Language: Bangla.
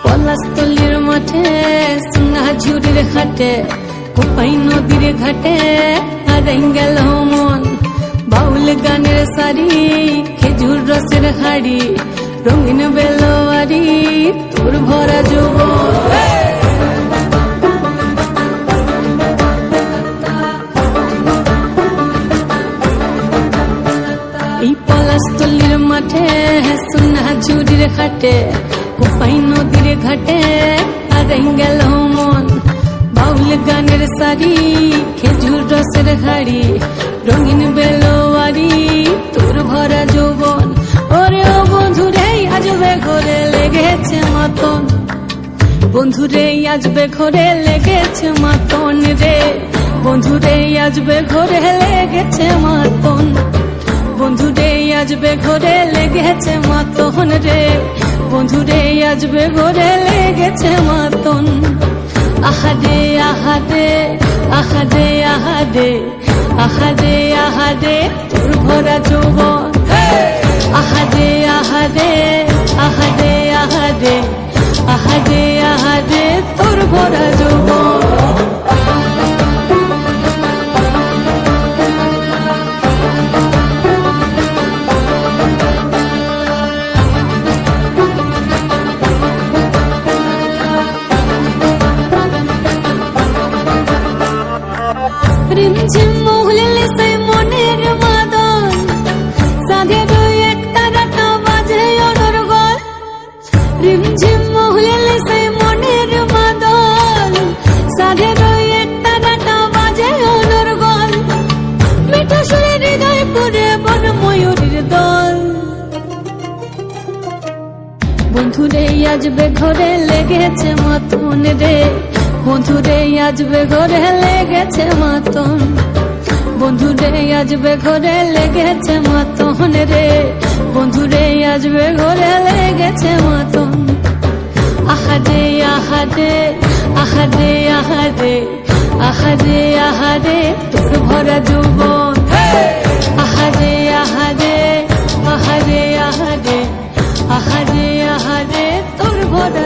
পলাশতলির মাঠে সোনা ঝুড়ির ঘাটে কোপাই নদীর ঘাটে হারাই গেল মন বাউল গানের সারি খেজুর রসের হাড়ি রঙিন বেলোয়ারি তোর ভরা যৌবন এই পলাশতলির মাঠে সোনা ঝুড়ির ঘাটে কোপাই নদীর ঘাটে হারাই গেল মন বাউল গানের সারি খেজুর রসের হাড়ি রঙিন বেলোয়ারি তোর ভরা যৌবন ওরে ও বন্ধুরে আজবে ঘরে লেগেছে মাতন বন্ধুরে আজবে ঘরে লেগেছে মাতন রে বন্ধুরে আজবে ঘরে লেগেছে মাতন বন্ধুরে আজবে ঘরে লেগেছে মাতন রে বন্ধুরে আজবে ঘরে লেগেছে মাতন আহারে আহারে আহারে আহারে আহারে আহারে তোর ভরা যৌবন আহারে আহারে আহারে আহারে আহারে আহারে তোর ভরা যৌবন রিমঝিম মহুলে সেই মনের মাদন সাধের এক তারাটা বাজে অনর্গল রিমঝিম মহুলে সেই মনের মাদন সাধের এক তারাটা বাজে অনর্গল মিঠা সুরে হৃদয় পুরে বন ময়ূরীর দল বন্ধুরে আজবে ঘরে লেগেছে মতন রে বন্ধুরে আজবে ঘরে লেগেছে মাতন বন্ধুরে আজবে ঘরে লেগেছে মাতন রে বন্ধুরে আজবে ঘরে লেগেছে মাতন আহারে আহারে আহারে আহারে আহারে আহারে তোর ভরা যৌবন আহারে আহারে আহারে আহারে আহারে আহারে তোর ভরা